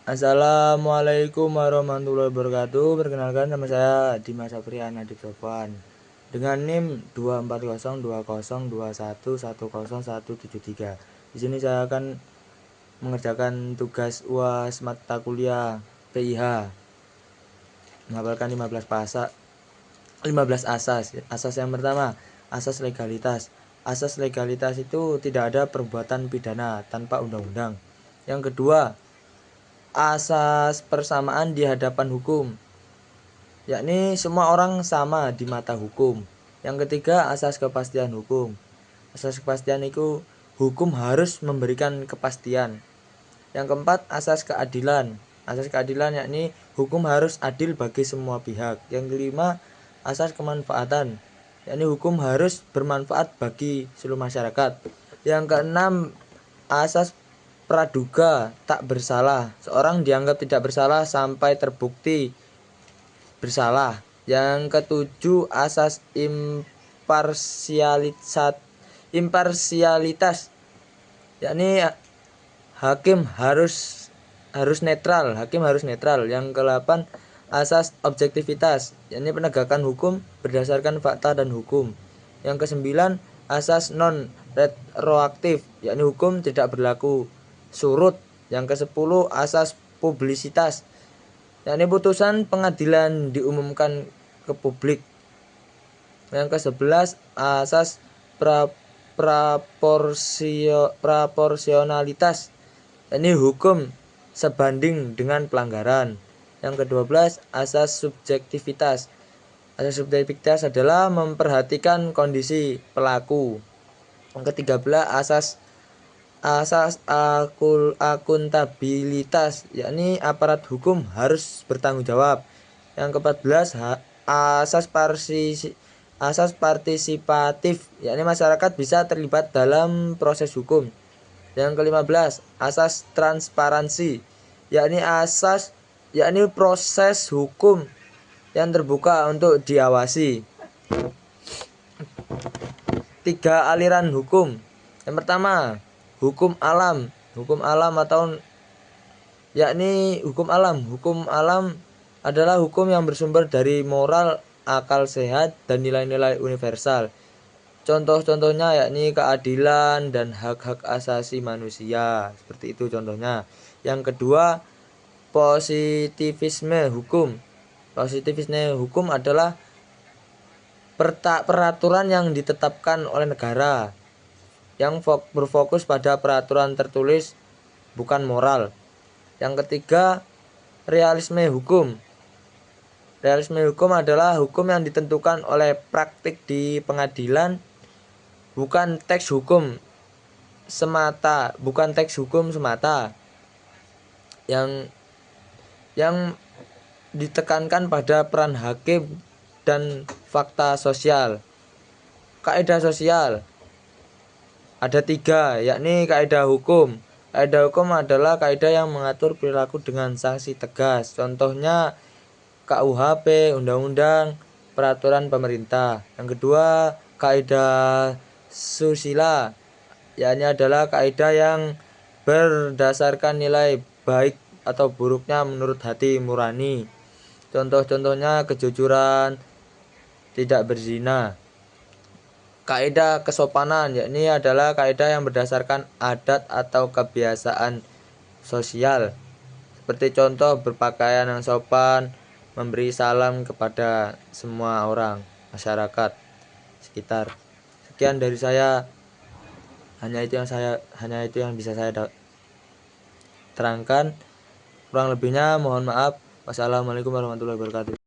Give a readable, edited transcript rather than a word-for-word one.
Assalamualaikum warahmatullahi wabarakatuh. Perkenalkan, nama saya Dimas Aprian Adib Sofwan dengan NIM 2402021101173. Di sini saya akan mengerjakan tugas UAS mata kuliah PIH, menghafalkan 15 asas. Asas yang pertama, asas legalitas. Asas legalitas itu tidak ada perbuatan pidana tanpa undang-undang. Yang kedua, asas persamaan di hadapan hukum, yakni semua orang sama di mata hukum. Yang ketiga, asas kepastian hukum. Asas kepastian itu hukum harus memberikan kepastian. Yang keempat, asas keadilan. Asas keadilan yakni hukum harus adil bagi semua pihak. Yang kelima, asas kemanfaatan, yakni hukum harus bermanfaat bagi seluruh masyarakat. Yang keenam, asas praduga tak bersalah. Seorang dianggap tidak bersalah sampai terbukti bersalah. Yang ketujuh, asas imparsialitas, yakni hakim harus netral. Yang ke-8, asas objektivitas, yakni penegakan hukum berdasarkan fakta dan hukum. Yang ke-9, asas non retroaktif, yakni hukum tidak berlaku surut. Yang ke-10, asas publisitas, yakni putusan pengadilan diumumkan ke publik. Yang ke-11, asas proporsionalitas, yakni hukum sebanding dengan pelanggaran. Yang ke-12, asas subjektivitas. Asas subjektivitas adalah memperhatikan kondisi pelaku. Yang ke-13, asas akuntabilitas, yakni aparat hukum harus bertanggung jawab. Yang ke-14, asas partisipatif, yakni masyarakat bisa terlibat dalam proses hukum. Yang ke-15, asas transparansi, yakni proses hukum yang terbuka untuk diawasi. 3 aliran hukum. Yang pertama, hukum alam. Hukum alam adalah hukum yang bersumber dari moral, akal sehat, dan nilai-nilai universal. Contoh-contohnya yakni keadilan dan hak-hak asasi manusia. Seperti itu contohnya. Yang kedua, positivisme hukum. Positivisme hukum adalah peraturan yang ditetapkan oleh negara yang berfokus pada peraturan tertulis, bukan moral. Yang ketiga, realisme hukum. Realisme hukum adalah hukum yang ditentukan oleh praktik di pengadilan, bukan teks hukum semata. Yang ditekankan pada peran hakim dan fakta sosial. Kaidah sosial ada 3, yakni kaidah hukum. Kaidah hukum adalah kaidah yang mengatur perilaku dengan sanksi tegas. Contohnya KUHP, undang-undang, peraturan pemerintah. Yang kedua, kaidah susila, yakni adalah kaidah yang berdasarkan nilai baik atau buruknya menurut hati nurani. Contoh-contohnya kejujuran, tidak berzina. Kaidah kesopanan, yakni adalah kaidah yang berdasarkan adat atau kebiasaan sosial. Seperti contoh berpakaian yang sopan, memberi salam kepada semua orang, masyarakat sekitar. Sekian dari saya. Hanya itu yang bisa saya terangkan. Kurang lebihnya mohon maaf. Wassalamualaikum warahmatullahi wabarakatuh.